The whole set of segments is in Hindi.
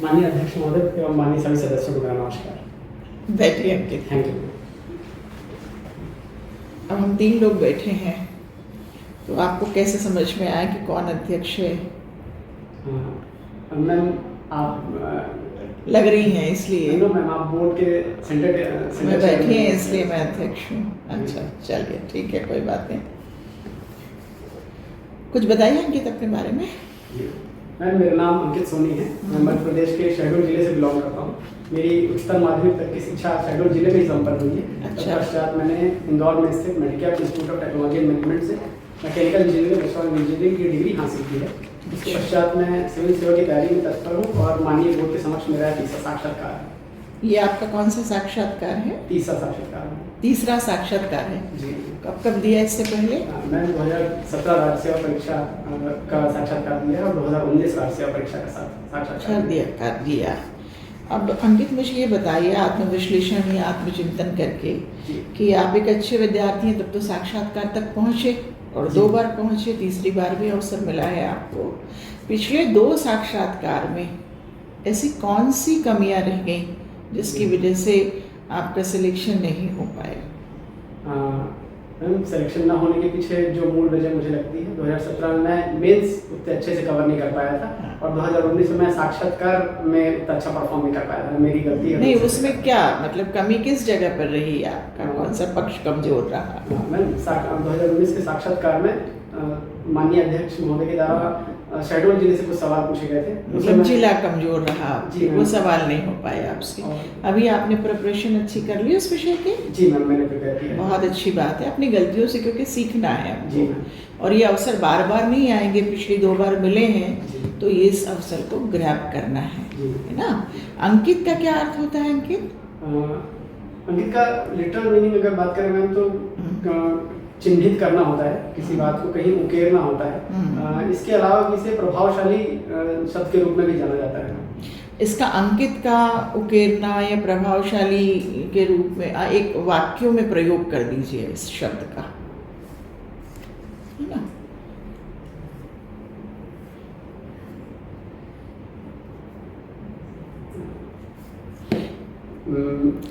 माननीय अध्यक्ष महोदय एवं माननीय सभी सदस्यों को मेरा नमस्कार। बैठिए अंकित। Thank you. अब हम 3 लोग बैठे हैं, तो आपको कैसे समझ में आया कि कौन अध्यक्ष है? मैम आप लग रही हैं इसलिए मैम आप बोर्ड के सेंटर मैं बैठी हैं इसलिए मैं अध्यक्ष हूँ। अच्छा चलिए ठीक है, कोई बात नहीं। कुछ बताइए अंकित अपने बारे में। मैम मेरा नाम अंकित सोनी है। मैं मध्य प्रदेश के शहडोल जिले से बिलोंग करता हूँ। मेरी उच्चतर माध्यमिक तक की शिक्षा शहडोल जिले में ही संपन्न हुई है। अच्छा। पश्चात मैंने इंदौर में स्थित medical institute of technology and management से मैकेनिकल इंजीनियरिंग बैचलर इंजीनियरिंग की डिग्री हासिल की है। इसके पश्चात मैं सिविल सेवा की तैयारी में तत्पर हूँ और माननीय बोर्ड के समक्ष मेरा तीसरा साक्षात्कार है। ये आपका कौन सा साक्षात्कार है? तीसरा साक्षात्कार है। तीसरा साक्षात्कार है जी। कब दिया इससे पहले? मैंने 2017 राज्य सेवा परीक्षा का साक्षात्कार दिया और 2019 राज्य सेवा परीक्षा का साक्षात्कार दिया। अब अंकित मुझे ये बताइए, आत्मविश्लेषण या आत्मचिंतन करके कि आप एक अच्छे विद्यार्थी हैं, तब तो साक्षात्कार तक पहुँचे और 2 बार पहुँचे, तीसरी बार भी अवसर मिला है आपको। पिछले 2 साक्षात्कार में ऐसी कौन सी कमियां रह गई जिसकी वजह से आपका सिलेक्शन नहीं हो पाया? मैम सिलेक्शन ना होने के पीछे जो मूल वजह मुझे लगती है, 2017 में मैं मेंस उतने अच्छे से कवर नहीं कर पाया था और 2019 में मैं साक्षात्कार में उतना अच्छा परफॉर्म नहीं कर पाया था। मेरी गलती है। नहीं, उसमें क्या मतलब कमी किस जगह पर रही आपका? कौन सा पक्ष कमजोर रहा? मैम 2019 के साक्षात्कार में माननीय अध्यक्ष महोदय के द्वारा शहडोल जिले से कुछ सवाल पूछे गए थे। मतलब जिला कमजोर रहा, वो सवाल नहीं हो पाए आपसे। अभी आपने प्रिपरेशन अच्छी कर ली उस विषय की? जी मैम मैंने प्रिपेयर किया। बहुत अच्छी बात है, अपनी गलतियों से क्योंकि सीखना है जी और ये अवसर बार बार नहीं आएंगे, पिछली 2 बार मिले हैं तो ये इस अवसर को ग्रैब करना है ना। अंकित का क्या अर्थ होता है? अंकित का लिटरल मीनिंग अगर बात करें मैम तो चिन्हित करना होता है, किसी बात को कहीं उकेरना होता है। इसके अलावा इसे प्रभावशाली शब्द के रूप में भी जाना जाता है। इसका अंकित का उकेरना या प्रभावशाली के रूप में एक वाक्यों में प्रयोग कर दीजिए इस शब्द का, है ना।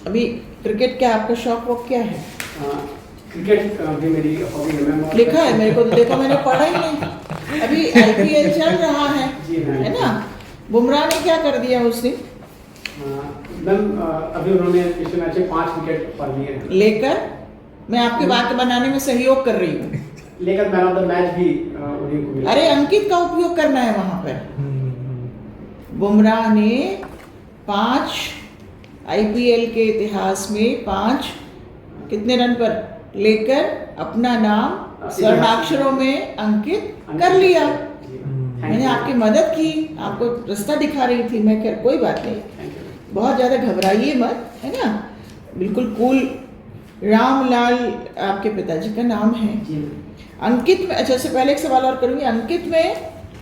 अभी क्रिकेट क्या आपका शौक वो क्या है? क्रिकेट भी मेरी हॉबी है मैम। लिखा है मेरे को तो, देखो मैंने पढ़ा ही नहीं। अभी IPL चल रहा है ना। बुमराह ने क्या कर दिया उस दिन? मैम अभी उन्होंने पिछले मैच में 5 विकेट पा लिए हैं। लेकर मैं आपकी बात बनाने में सहयोग कर रही हूँ। लेकर मैन ऑफ द मैच भी उन्हीं को मिला। अरे अंकित का उपयोग करना है वहां पर। बुमराह ने 5 IPL के इतिहास में 5 कितने रन पर लेकर अपना नाम स्वर्णाक्षरों में अंकित कर लिया। मैंने आपकी मदद की, आपको रास्ता दिखा रही थी मैं। खैर कोई बात नहीं, बहुत ज़्यादा घबराइए मत, है ना। बिल्कुल कूल। रामलाल आपके पिताजी का नाम है। अंकित में, अच्छा, से पहले एक सवाल और करूँगी। अंकित में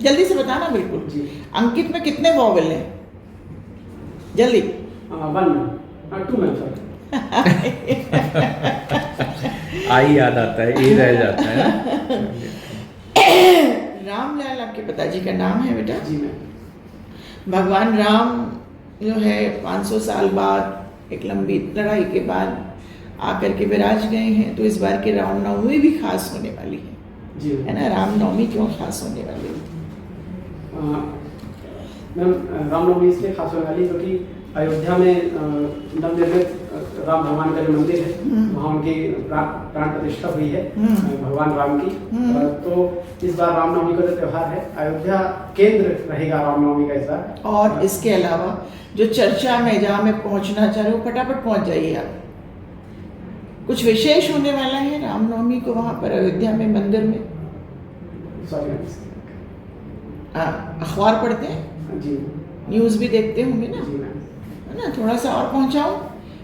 जल्दी से बताना बिल्कुल। अंकित में कितने वॉवेल हैं? जल्दी। 1 2 में सर। आई याद आता है, ये रह जाता है। रामलाल आपके पिताजी का नाम है बेटा? जी मैम। भगवान राम जो है 500 साल बाद एक लंबी लड़ाई के बाद आकर के विराज गए हैं, तो इस बार की रामनवमी भी खास होने वाली है जी, है ना। रामनवमी क्यों खास होने वाली है? मैम रामनवमी इसलिए खास होने वाली क्योंकि अयोध्या में नवनिर्मित राम भगवान का जो मंदिर है, वहाँ उनकी प्राण प्रतिष्ठा हुई है भगवान राम की। तो इस बार रामनवमी का जो त्यौहार है, अयोध्या केंद्र रहेगा रामनवमी का इस बार। और इसके अलावा जो चर्चा में जहाँ मैं पहुँचना चाह रही हूँ, फटाफट पहुँच जाइए आप। कुछ विशेष होने वाला है रामनवमी को वहाँ पर अयोध्या में मंदिर में? अखबार पढ़ते हैं जी, न्यूज़ भी देखते होंगे ना, है ना। थोड़ा सा और पहुँचाओ।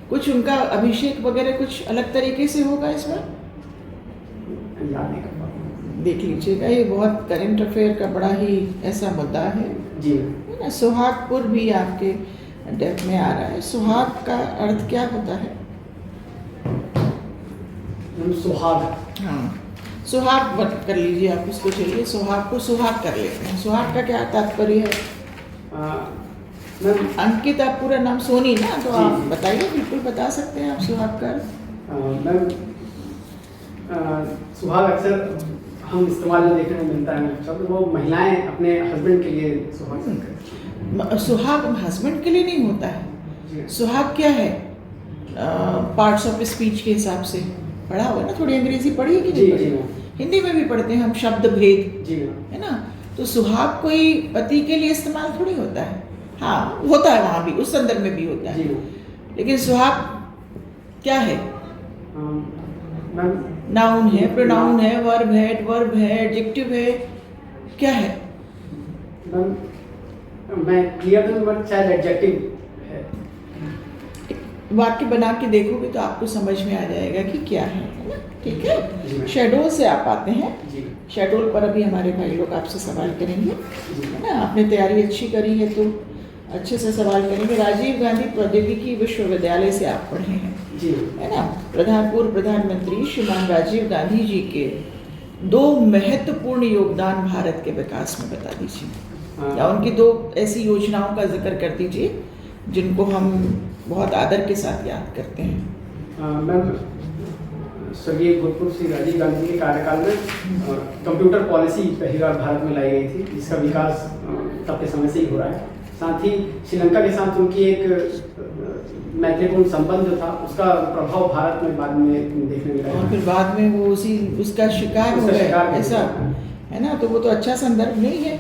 कुछ उनका अभिषेक वगैरह कुछ अलग तरीके से होगा इस बार? देख लीजिएगा, ये बहुत करंट अफेयर का बड़ा ही ऐसा मुद्दा है जी, है ना। सुहागपुर भी आपके डेफ में आ रहा है। सुहाग का अर्थ क्या होता है? सुहाग। हाँ, सुहाग मत कर लीजिए आप इसको। चलिए सुहाग को सुहाग कर लेते हैं। सुहाग का क्या तात्पर्य है? मैम अंकित, आप पूरा नाम सोनी ना, तो जी, आप जी। बताइए, बिल्कुल बता सकते हैं आप सुहाग का। मैम सुहाग अक्सर हम इस्तेमाल में देखने को मिलता है शब्द, वो महिलाएं अपने हस्बैंड के लिए सुहाग करते हैं। सुहाग हस्बैंड के लिए नहीं होता है। जी सुहाग क्या है? पार्ट्स ऑफ स्पीच के हिसाब से पढ़ा हुआ है ना, थोड़ी अंग्रेजी पढ़ी है कि जी नहीं जी पढ़ी? मैम, हिंदी में भी पढ़ते हैं हम शब्द भेद, जी मैम, है ना। तो सुहाग कोई पति के लिए इस्तेमाल थोड़ी होता है। हाँ, होता है वहाँ भी, उस संदर्भ में भी होता जी है, मैम। लेकिन सुहाग क्या है? मैम नाउन है, प्रोनाउन है, वर्ब है, एडवर्ब है, एडजेक्टिव है, क्या है? मैम मैं क्लियर नहीं, बट शायद एडजेक्टिव है। वाक्य बना के देखोगे तो आपको समझ में आ जाएगा कि क्या है ना? ठीक जी, है। मैम। शेडोल से आप आते हैं। जी शेडोल पर अभी हमारे भाई लोग आपसे सवाल करेंगे, जी है ना। आपने तैयारी अच्छी करी है तो अच्छे से सवाल करेंगे। राजीव गांधी प्रौद्योगिकी विश्वविद्यालय से आप पढ़े हैं, जी है ना। पूर्व प्रधानमंत्री श्रीमान राजीव गांधी जी के 2 महत्वपूर्ण योगदान भारत के विकास में बता दीजिए, या उनकी 2 ऐसी योजनाओं का जिक्र कर दीजिए जिनको हम बहुत आदर के साथ याद करते हैं। मैम स्वर्गीय भूतपूर्व श्री राजीव गांधी जी के कार्यकाल में कंप्यूटर पॉलिसी पहली बार भारत में लाई गई थी, जिसका विकास तब के समय से ही हो रहा है। साथ ही श्रीलंका के साथ उनकी एक मैत्रीपूर्ण संबंध जो था, उसका प्रभाव भारत में बाद में देखने मिला और फिर बाद में वो उसका शिकार हो उसका गए, शिकार हो ऐसा गए। है ना। तो वो तो अच्छा संदर्भ नहीं है।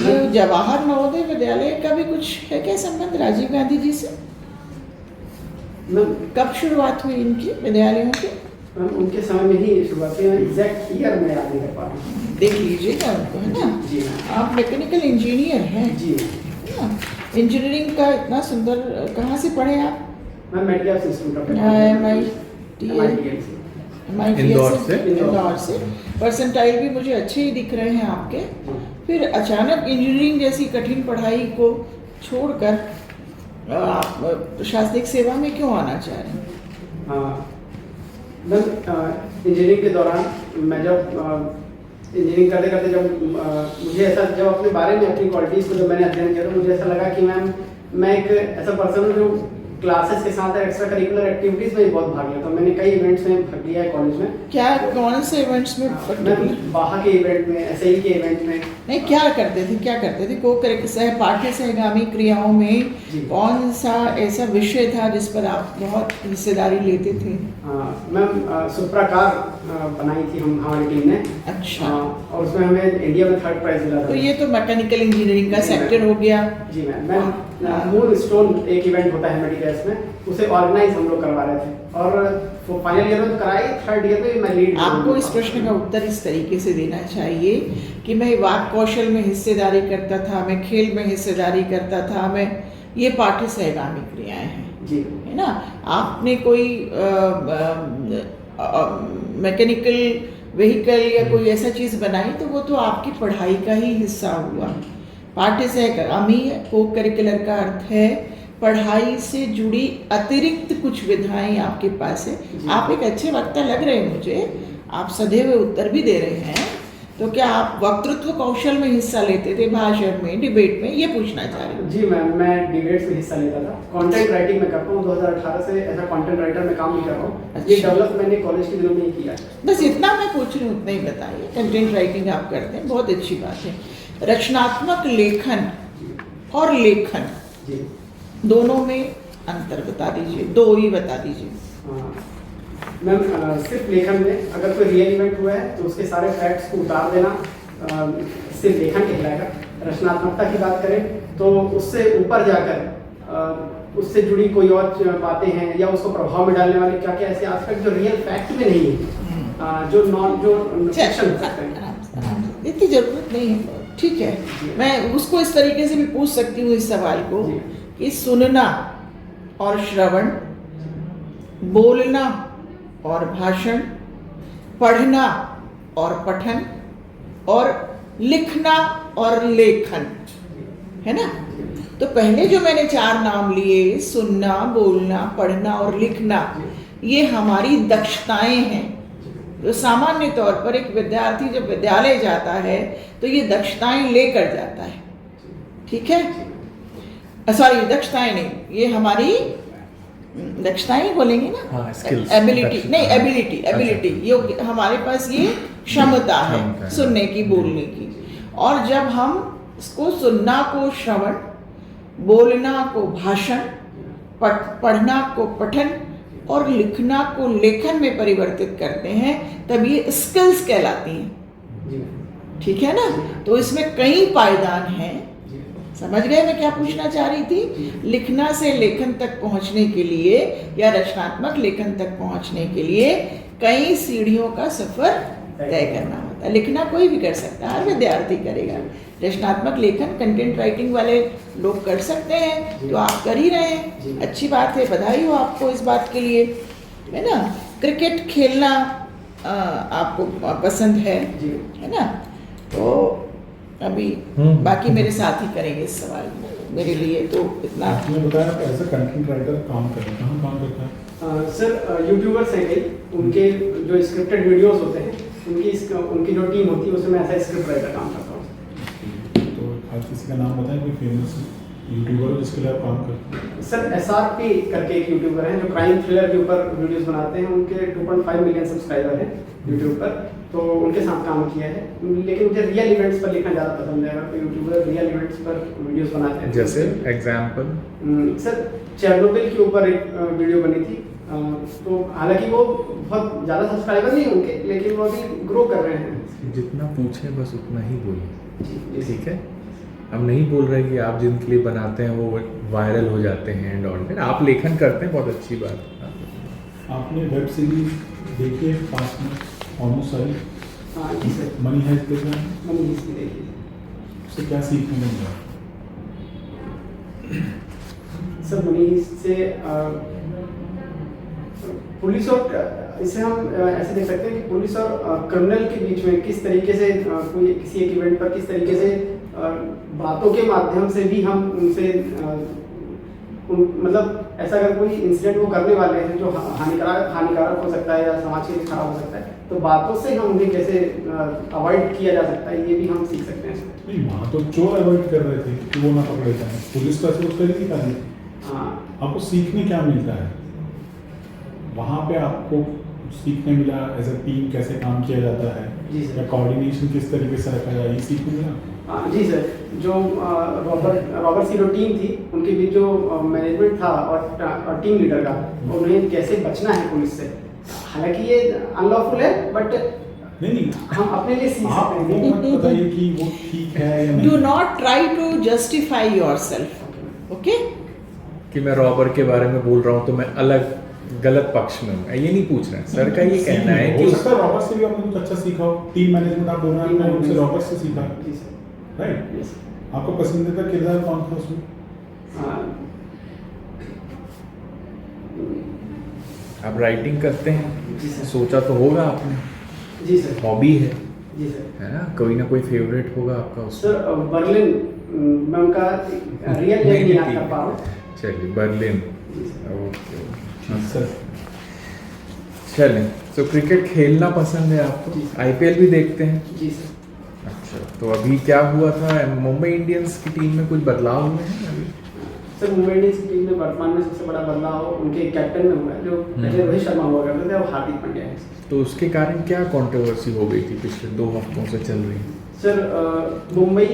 ये जवाहर नवोदय विद्यालय का भी कुछ है क्या संबंध राजीव गांधी जी से? मैम कब शुरुआत हुई इनकी विद्यालयों की? मैम उनके समय में ही शुरुआत हुई, एग्जैक्ट ईयर मैं याद नहीं कर पा रहा हूँ। देख लीजिएगा उनको, है ना। जी मैम, आप मैकेनिकल इंजीनियर हैं, जी है ना। इंजीनियरिंग का इतना सुंदर, कहाँ से पढ़े आप? Ma'am medical institute of MIT Indore से। इंदौर से। परसेंटाइल भी मुझे अच्छे ही दिख रहे हैं आपके। फिर अचानक इंजीनियरिंग जैसी कठिन पढ़ाई को छोड़कर आप प्रशासनिक सेवा में क्यों आना चाह रहे हैं? मैम इंजीनियरिंग के दौरान मैं जब इंजीनियरिंग करते करते जब मुझे ऐसा, जब अपने बारे में अपनी क्वालिटीज़ को जब मैंने अध्ययन किया तो मुझे ऐसा लगा कि मैम मैं एक ऐसा पर्सन हूँ जो क्लासेस के साथ एक्स्ट्रा करिकुलर एक्टिविटीज़ में भी बहुत भाग लेता हूँ। मैंने कई इवेंट्स में भाग लिया है कॉलेज में। क्या, कौन से इवेंट्स में? मैम बाहा के इवेंट में, SAE के इवेंट में। नहीं, क्या करते थे, क्या करते थे? पाठ्य सहगामी क्रियाओं में जी। कौन सा ऐसा विषय था जिस पर आप बहुत हिस्सेदारी लेते थे? मैम सुप्रकार बनाई थी हमारी टीम ने। अच्छा। और उसमें हमें इंडिया में 3rd प्राइज मिला था। तो ये तो मैकेनिकल इंजीनियरिंग का जी, सेक्टर हो गया। जी मैम मून स्टोन एक इवेंट होता है मेडिकल्स में, उसे ऑर्गेनाइज हम लोग करवा रहे थे और फाइनल ईयर में तो कराई, 3rd ईयर में मैं लीड। आपको इस प्रश्न का उत्तर इस तरीके से देना चाहिए कि मैं वाक कौशल में हिस्सेदारी करता था, मैं खेल में हिस्सेदारी करता था, मैं, ये पाठ्य सहगामी क्रियाएं हैं, जी, है ना। आपने कोई मैकेनिकल व्हीकल या कोई ऐसा चीज़ बनाई तो वो तो आपकी पढ़ाई का ही हिस्सा हुआ। पाठ्य सहगामी को करिकुलर का अर्थ है पढ़ाई से जुड़ी अतिरिक्त कुछ विधाएं आपके पास है। आप एक अच्छे वक्ता लग रहे हैं मुझे, आप सधे हुए उत्तर भी दे रहे हैं। तो क्या आप वक्तृत्व कौशल में हिस्सा लेते थे, भाषण में, डिबेट में? ये पूछना चाह रही हूँ। जी मैम मैं डिबेट्स में हिस्सा लेता था। कंटेंट राइटिंग में करता हूँ, 2018 से ऐसा कंटेंट राइटर में काम नहीं कर रहा हूँ। ये डेवलप मैंने कॉलेज के दिनों में ही किया। बस इतना मैं पूछ रही हूँ, उतना ही बताइए। कंटेंट राइटिंग आप करते हैं, बहुत अच्छी बात है। रचनात्मक लेखन और लेखन जी दोनों में अंतर बता दीजिए, 2 ही बता दीजिए। मैम सिर्फ लेखन में अगर कोई रियल इवेंट हुआ है तो उसके सारे फैक्ट्स को उतार देना सिर्फ लेखन कहलाएगा। रचनात्मकता की बात करें तो उससे ऊपर जाकर उससे जुड़ी कोई और बातें हैं या उसको प्रभाव में डालने वाले क्या क्या ऐसे एस्पेक्ट जो रियल फैक्ट में नहीं है, जो फिक्शन हो सकते हैं। इतनी जरूरत नहीं है, ठीक है। मैं उसको इस तरीके से भी पूछ सकती हूँ इस सवाल को कि सुनना और श्रवण, बोलना और भाषण, पढ़ना और पठन, और लिखना और लेखन, है ना। तो पहले जो मैंने 4 नाम लिए, सुनना, बोलना, पढ़ना और लिखना, ये हमारी दक्षताएं हैं। तो सामान्य तौर पर एक विद्यार्थी जब विद्यालय जाता है तो ये दक्षताएं लेकर जाता है, ठीक है। सॉरी दक्षताएं नहीं, ये हमारी दक्षताएं बोलेंगे ना, हाँ, skills, एबिलिटी दक्षता। नहीं, एबिलिटी ये हमारे पास ये क्षमता है क्षमता है। सुनने की, बोलने की। और जब हम इसको सुनना को श्रवण, बोलना को भाषण, पढ़ना को पठन और लिखना को लेखन में परिवर्तित करते हैं, तब ये स्किल्स कहलाती हैं। जी ठीक है ना? तो इसमें कई पायदान हैं। समझ गए मैं क्या पूछना चाह रही थी? लिखना से लेखन तक पहुंचने के लिए या रचनात्मक लेखन तक पहुंचने के लिए कई सीढ़ियों का सफर तय करना होता है। लिखना कोई भी कर सकता है, हर विद्यार्थी करेगा। रचनात्मक लेखन कंटेंट राइटिंग वाले लोग कर सकते हैं, तो आप कर ही रहे हैं, अच्छी बात है, बधाई हो आपको इस बात के लिए, है ना? क्रिकेट खेलना आपको पसंद है ना? तो अभी बाकी मेरे साथ ही करेंगे इस सवाल में, मेरे लिए तो इतना। आपने बताया आप एज अ कंटेंट राइटर काम कर रहे हैं, कहाँ काम करता है? सर यूट्यूबर्स हैं कई, उनके जो स्क्रिप्टेड वीडियोस होते हैं, उनकी जो टीम होती है उसमें मैं ऐसा स्क्रिप्ट राइटर काम करता हूँ। तो आज किसी का नाम बताएं, कोई फेमस यूट्यूबर हो जिसके लिए आप काम करते हैं? सर SRP करके एक यूट्यूबर हैं जो क्राइम थ्रिलर के ऊपर वीडियोस बनाते हैं, उनके 2.5 मिलियन सब्सक्राइबर हैं यूट्यूब पर, तो उनके साथ काम किया है। लेकिन मुझे रियल इवेंट्स पर लिखना ज़्यादा पसंद है, अगर यूट्यूबर रियल इवेंट्स पर वीडियोस बनाते हैं। जैसे एग्जाम्पल? सर चेरनोबिल के ऊपर एक वीडियो बनी थी, तो हालांकि वो बहुत ज़्यादा सब्सक्राइबर नहीं उनके, लेकिन वो अभी ग्रो कर रहे हैं। जितना पूछे बस उतना ही बोलिए, जी, ठीक है? हम नहीं बोल रहे कि आप जिनके लिए बनाते हैं वो वायरल हो जाते हैं एंड ऑल। आप लेखन करते हैं, बहुत अच्छी बात है। आपने वेब सीरीज देखी है पास में ऑलमोस्ट सारी? हाँ जी सर, मनी हाइस्ट देखा है? मैंने इसकी देखी। उससे क्या सीखने को मिला? सर मनीष से पुलिस और इससे हम ऐसे देख सकते हैं कि पुलिस और क्रिमिनल के बीच में किस तरीके से कोई किसी एक इवेंट पर किस तरीके से बातों के माध्यम से भी हम उनसे मतलब ऐसा अगर कोई इंसिडेंट वो करने वाले हैं जो हानिकारक हो सकता है या समाज के लिए खराब हो सकता है, तो बातों से हम उन्हें कैसे अवॉइड किया जा सकता है, ये भी हम सीख सकते हैं। नहीं, वहाँ तो चोर अवॉइड कर रहे थे कि वो ना पकड़े जाए, पुलिस तो ऐसे उस तरीके का नहीं। हाँ, आपको सीखने क्या मिलता है वहाँ पे? आपको सीखने मिला एज अ टीम कैसे काम किया जाता है, जी सर। या कोऑर्डिनेशन किस तरीके से रखा जाए, ये सीखने मिला? जी सर, जो रॉबर्ट की जो टीम थी उनके बीच जो मैनेजमेंट था और टीम लीडर का, उन्हें कैसे बचना है पुलिस से। हालांकि ये अनलॉफुल है, बट नहीं हम अपने लिए सीख आप सकते वो हैं। मत बताइए कि वो ठीक है या नहीं। Do not try to justify yourself, okay? कि मैं रॉबर के बारे में बोल रहा हूँ तो मैं अलग गलत पक्ष में हूँ, ये नहीं पूछ रहे हैं। सर का ये कहना है कि हो सकता है रॉबर्ट से भी आपने कुछ अच्छा सीखा हो। टीम मैनेजमेंट आप बोल रहे हैं, आपने उनसे रॉबर्ट से सीखा, जी सर, राइट? यस। आपका पसंदीदा किरदार कौन था उसमें? आप राइटिंग करते हैं, जी सर। सोचा तो होगा आपने, जी सर, हॉबी है जी सर। है ना? कोई ना कोई फेवरेट होगा आपका उसमें। सर बर्लिन, मैं उनका रियल नेम नहीं याद कर पा रहा हूँ। चलिए, बर्लिन, जी सर। ओके। ठीक सर। चलें, तो क्रिकेट खेलना पसंद है आपको, जी। IPL भी देखते हैं? जी सर। अच्छा, तो अभी क्या हुआ था? मुंबई इंडियंस की टीम में कुछ बदलाव हुए हैं अभी? सर मुंबई इंडियंस की टीम में वर्तमान में सबसे बड़ा बदलाव उनके कैप्टन में हुआ है, जो पहले रोहित शर्मा हुआ करते थे, अब हार्दिक पांड्या है। तो उसके कारण क्या कंट्रोवर्सी हो गई थी पिछले 2 हफ्तों से चल रही? सर मुंबई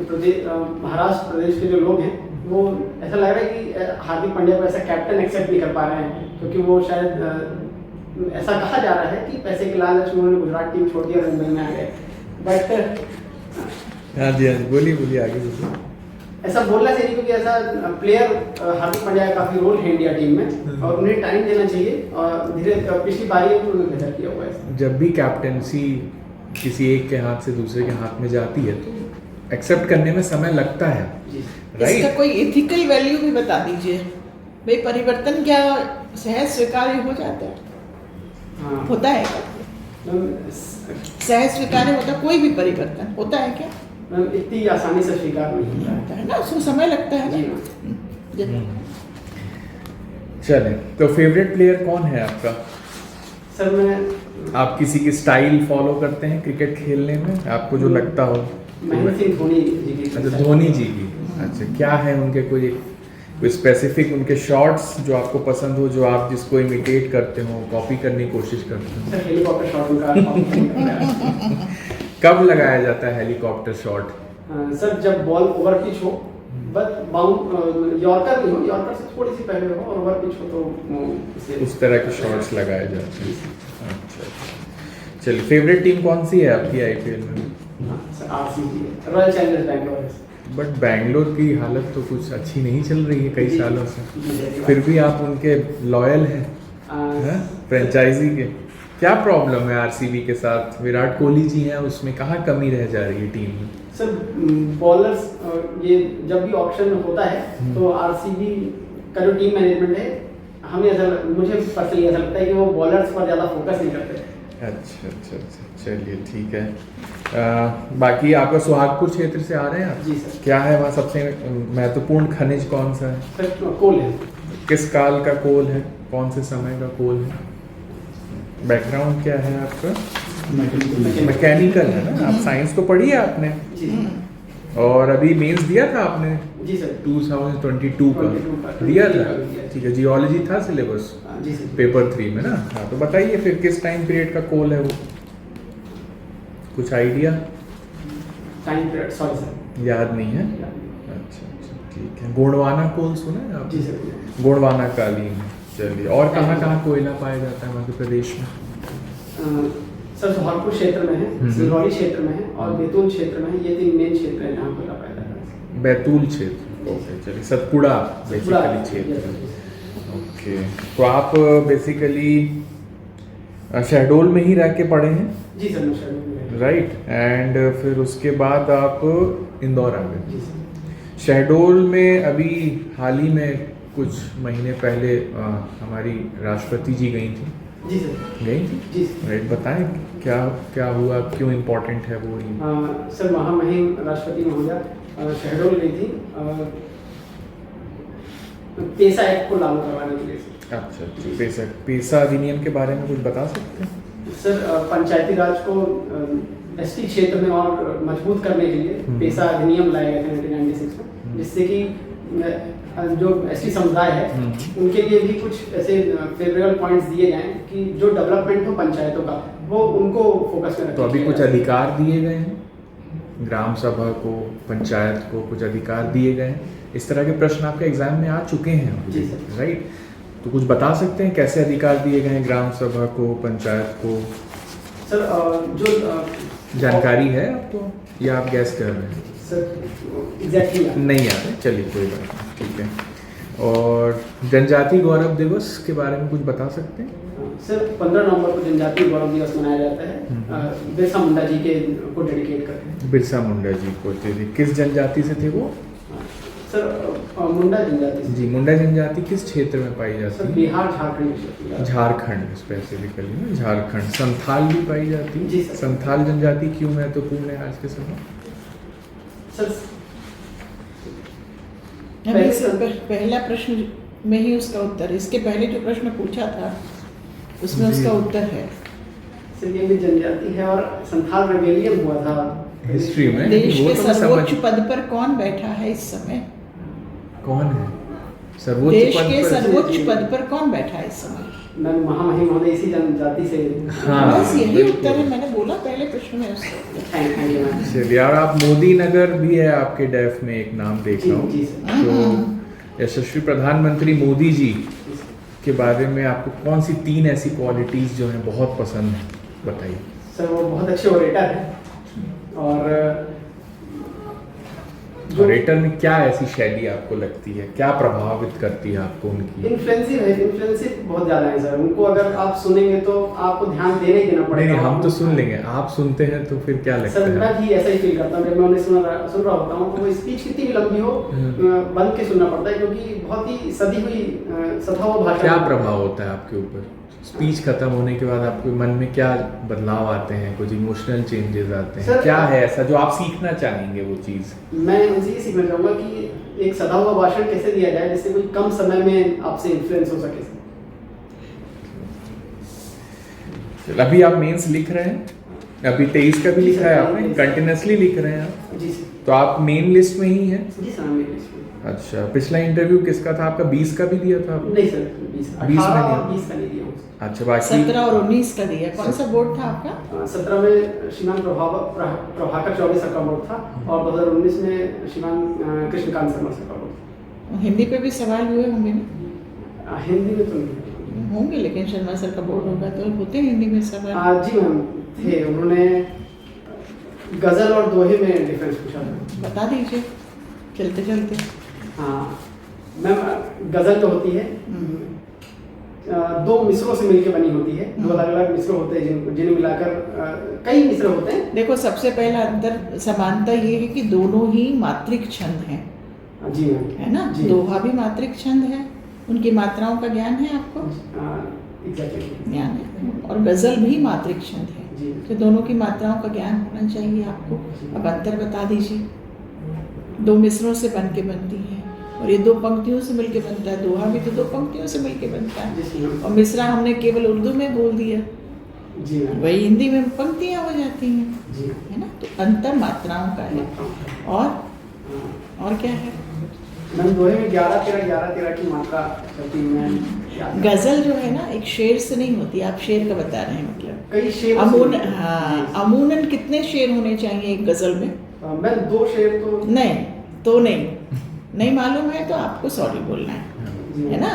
प्रदेश, महाराष्ट्र प्रदेश के जो लोग हैं, वो ऐसा लग रहा है कि हार्दिक पांड्या को ऐसा कैप्टन एक्सेप्ट नहीं कर पा रहे हैं, क्योंकि वो शायद ऐसा कहा जा रहा है कि पैसे के लालच में उन्होंने गुजरात टीम छोड़ दिया, मुंबई में आ गए। बट हाँ जी, बोलिए आगे बोलिए। ऐसा बोलना चाहिए, क्योंकि ऐसा प्लेयर हार्दिक पांड्या का काफी रोल है इंडिया टीम में, और उन्हें टाइम देना चाहिए। और धीरे पिछली बारी में उन्होंने बेहतर किया हुआ है। जब भी कैप्टेंसी किसी एक के हाथ से दूसरे के हाथ में जाती है तो एक्सेप्ट करने में समय लगता है, जी। इसका राइट? कोई एथिकल वैल्यू भी बता दीजिए भाई। परिवर्तन क्या सहज स्वीकार्य हो जाता है? हाँ, होता है क्या? मैम, सहज स्वीकार्य होता है? कोई भी परिवर्तन होता है क्या? मैम इतनी आसानी से स्वीकार नहीं होता है। होता है ना, उसको समय लगता है जी ना। मैम। चलें, तो फेवरेट प्लेयर कौन है आपका? सर मैं आप किसी की स्टाइल फॉलो करते हैं क्रिकेट खेलने में, आपको जो लगता हो? महेंद्र सिंह धोनी जी की। अच्छा, धोनी जी की। अच्छा, क्या है उनके कोई स्पेसिफिक उनके शॉट्स जो आपको पसंद हो, जो आप जिसको इमिटेट करते हो, कॉपी करने की कोशिश करते हो? सर हेलीकॉप्टर शॉट उनका copy करता है। कब लगाया जाता है हेलीकॉप्टर शॉट? सर जब बॉल ओवर पिच हो, बट बाउंड यॉर्कर नहीं हो, यॉर्कर से थोड़ी सी पहले हो और ओवर पिच हो तो उस तरह के शॉट्स लगाए जाते हैं। अच्छा, चलिए, फेवरेट टीम कौन सी है आपकी आईपीएल में? Sir RCB, royal Challengers Bangalore है। बट बैंगलोर की हालत तो कुछ अच्छी नहीं चल रही है कई सालों से, फिर भी आप उनके लॉयल हैं, फ्रेंचाइजी के। क्या प्रॉब्लम है आरसीबी के साथ? विराट कोहली जी हैं, उसमें कहाँ कमी रह जा रही है टीम में? सर बॉलर्स ये जब भी ऑप्शन होता है तो आरसीबी का जो टीम मैनेजमेंट है, मुझे पर्सनली ऐसा लगता है कि वो बॉलर्स पर ज़्यादा फोकस नहीं करते। अच्छा, चलिए ठीक है। बाकी आपका सुहागपुर क्षेत्र से आ रहे हैं आप? जी सर। क्या है वहाँ सबसे महत्वपूर्ण खनिज कौन सा है? सर कोल है। किस काल का कोल है? कौन से समय का कोल है? बैकग्राउंड क्या है आपका? मैकेनिकल है ना? आप साइंस तो पढ़ी है आपने? जी और अभी मेंस दिया था आपने? जी सर। 2022 का दिया था? ठीक है, जियोलॉजी था सिलेबस जी सर। पेपर 3 में ना? हाँ, तो बताइए फिर किस टाइम पीरियड का कोल है वो? कुछ idea? Time period sorry sir याद नहीं है? अच्छा, ठीक है। गोंडवाना कोल सुना है आप? जी सर। गोंडवाना कालीन। चलिए, और कहाँ कोयला पाया जाता है मध्य प्रदेश में? सर सुहागपुर क्षेत्र में है, सिंगरौली क्षेत्र में है और बैतूल क्षेत्र में है। ये 3 मेन क्षेत्र हैं जहाँ कोयला पाया जाता है। बैतूल क्षेत्र, ओके। चलिए, सतपुड़ा बेसिकली क्षेत्र। ओके, तो आप बेसिकली शहडोल में ही रह के पढ़े हैं? जी सर, मैं शहडोल में रहता हूँ। राइट, एंड फिर उसके बाद आप इंदौर आ गए? जी सर। शहडोल में अभी हाल ही में कुछ महीने पहले हमारी राष्ट्रपति जी गई थी। जी सर। गई थी? जी सर। राइट, बताएं क्या हुआ, क्यों इम्पोर्टेंट है वो? सर महामहिम राष्ट्रपति महोदया शहडोल गई थी पेसा एक्ट को लागू करवाने के लिए। अच्छा, पेसा अधिनियम के बारे में कुछ बता सकते हैं? सर पंचायती राज को एसटी क्षेत्र में और मजबूत करने के लिए पेसा अधिनियम लाया गया था 1996 में, जिससे कि जो एसटी समुदाय है उनके लिए भी कुछ ऐसे फेवरेबल पॉइंट्स दिए जाएं कि जो डेवलपमेंट हो पंचायतों का वो उनको फोकस में। तो अभी कुछ अधिकार दिए गए हैं ग्राम सभा को, पंचायत को, कुछ अधिकार दिए गए हैं? इस तरह के प्रश्न आपके एग्जाम में आ चुके हैं? जी सर। राइट, तो कुछ बता सकते हैं कैसे अधिकार दिए गए हैं ग्राम सभा को, पंचायत को? सर जो जानकारी है आपको या आप गैस कर रहे हैं? सर एग्जैक्टली नहीं याद है, चलिए कोई बात नहीं, ठीक है। और जनजाति गौरव दिवस के बारे में कुछ बता सकते हैं? सर 15 नवंबर को जनजातीय गौरव दिवस मनाया जाता है। बिरसा मुंडा जी को डेडिकेट करते हैं। बिरसा मुंडा जी को। किस जनजाति से थे वो? सर मुंडा जनजाति। जी, मुंडा जनजाति किस क्षेत्र में पाई जाती सर है? बिहार झारखंड। झारखंड स्पेसिफिकली ना, झारखंड। संथाल भी पाई जाती है? जी सर। संथाल जनजाति क्यों महत्वपूर्ण है आज के समय? सर पहला प्रश्न में ही उसका उत्तर, इसके पहले जो प्रश्न पूछा था उसमें उसका उत्तर है। सर ये भी जनजाति है और संथाल रेबेलियन हुआ था हिस्ट्री में। देश वो के तो मैं सर्वोच्च समझ- पद पर कौन बैठा है इस समय? कौन है सर्वोच्च देश पद के पर? सर्वोच्च पद पर कौन बैठा है इस समय? मैम महामहिम महोदय इसी जनजाति से। हाँ, बस यही बिल्कुल। उत्तर है, मैंने बोला पहले प्रश्न में उसका। Thank you ma'am. चलिए, और आप मोदी नगर भी है आपके डेफ में, एक नाम देख रहा हूँ। जी सर। तो यशस्वी प्रधानमंत्री मोदी जी के बारे में आपको कौन सी 3 ऐसी क्वालिटीज जो हैं बहुत पसंद है, बताइए? सर वो बहुत अच्छे ऑरेटर हैं और ऑरेटर में क्या ऐसी शैली आपको लगती है, क्या प्रभावित करती है आपको उनकी? इन्फ्लुएंसिव बहुत ज़्यादा है सर। उनको अगर आप सुनेंगे तो आपको ध्यान देना ही देना पड़ेगा। नहीं, हम तो सुन लेंगे, आप सुनते हैं तो फिर क्या लगता सर है? मैं भी ऐसा ही फील करता हूँ जब मैं उन्हें सुन रहा होता हूँ तो वो स्पीच कितनी भी लंबी हो बंद के सुनना पड़ता है, क्योंकि बहुत ही सधा हुआ भाषा। क्या प्रभाव होता है आपके ऊपर? स्पीच खत्म होने के बाद आपके मन में क्या बदलाव आते हैं, कुछ इमोशनल चेंजेस आते हैं? सर, क्या है ऐसा जो आप सीखना चाहेंगे वो चीज़? मैं उनसे ये सीखना चाहूँगा कि एक सदा हुआ भाषण कैसे दिया जाए जिससे कोई कम समय में आपसे इन्फ्लुएंस हो सके। अभी आप मेंस लिख रहे हैं, अभी 23 का भी लिखा है आपने, कंटिन्यूसली लिख रहे हैं आप? जी सर। तो आप मेन लिस्ट में ही हैं? जी सर, मेरी लिस्ट में। अच्छा, पिछला इंटरव्यू किसका था आपका? 20 का भी दिया था आपने? नहीं सर, 20 20 में 18 नहीं। और 20 का नहीं दिया हूँ। अच्छा, बाकी 17 और 19 का दिया। कौन सा बोर्ड था आपका? 17 में श्रीमान प्रभाकर चौबे सर का बोर्ड था और 2019 में श्रीमान कृष्णकांत शर्मा सर का बोर्ड था। हिंदी पे भी सवाल हुए होंगे ना? हिंदी में तो नहीं होंगे, लेकिन शर्मा सर का बोर्ड होगा तो होते हैं हिंदी में सवाल। जी मैम थे, उन्होंने गजल और दोहे में डिफरेंस पूछा था। बता दीजिए चलते चलते। हाँ मैम, गजल जो होती है दो मिसरों से मिलकर बनी होती है। दो अलग अलग मिसर होते हैं जिन्हें मिलाकर कई मिसर होते हैं। देखो, सबसे पहला अंतर समानता ये है कि दोनों ही मात्रिक छंद हैं। जी मैम, है ना? जी। दोहा भी मात्रिक छंद है, उनकी मात्राओं का ज्ञान है आपको? एग्जैक्टली ज्ञान है। और गजल भी मात्रिक छंद है, जी। तो दोनों की मात्राओं का ज्ञान होना चाहिए आपको। अब अंतर बता दीजिए। दो मिसरों से बन के बनती है और ये दो पंक्तियों से मिलके बनता है। दोहा भी तो दो पंक्तियों से मिलके बनता है। जी और मिसरा हमने केवल उर्दू में बोल दिया, जी मैम, वही हिंदी में पंक्तियाँ हो जाती हैं। जी है ना? तो अंतर मात्राओं का है। और क्या है? मैम दोहे में 11-13 की मात्रा चलती है। गजल जो है ना, एक शेर से नहीं होती। आप शेर का बता रहे हैं मतलब? कई शेर अमूनन कितने शेर होने चाहिए एक गजल में? मैम 2 शेर तो नहीं मालूम है तो आपको सॉरी बोलना है ना?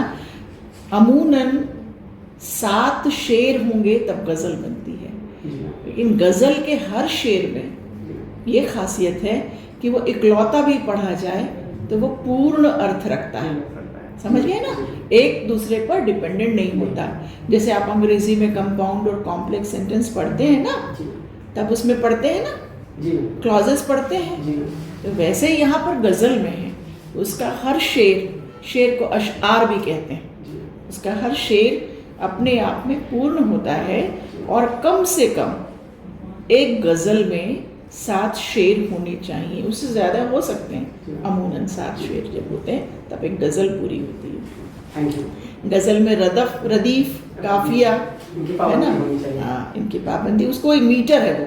अमूनन 7 शेर होंगे तब गजल बनती है। लेकिन गजल के हर शेर में ये खासियत है कि वो इकलौता भी पढ़ा जाए तो वो पूर्ण अर्थ रखता है। समझ गए ना? एक दूसरे पर डिपेंडेंट नहीं होता। जैसे आप अंग्रेजी में कंपाउंड और कॉम्प्लेक्स सेंटेंस पढ़ते हैं ना, तब उसमें पढ़ते हैं ना, क्लॉजेस पढ़ते हैं। तो वैसे ही यहाँ पर गजल में है, उसका हर शेर को अशआर भी कहते हैं। उसका हर शेर अपने आप में पूर्ण होता है और कम से कम एक गजल में 7 शेर होने चाहिए। उससे ज़्यादा हो सकते हैं, अमूमन 7 शेर जब होते हैं तब एक गज़ल पूरी होती है। Thank you. गज़ल में रदफ, रदीफ, काफिया है ना? हाँ, इनकी पाबंदी, उसको एक मीटर है वो,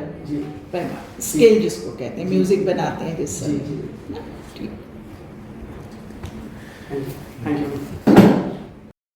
स्केल जिसको कहते हैं, म्यूजिक बनाते हैं जिससे। ठीक। Thank you.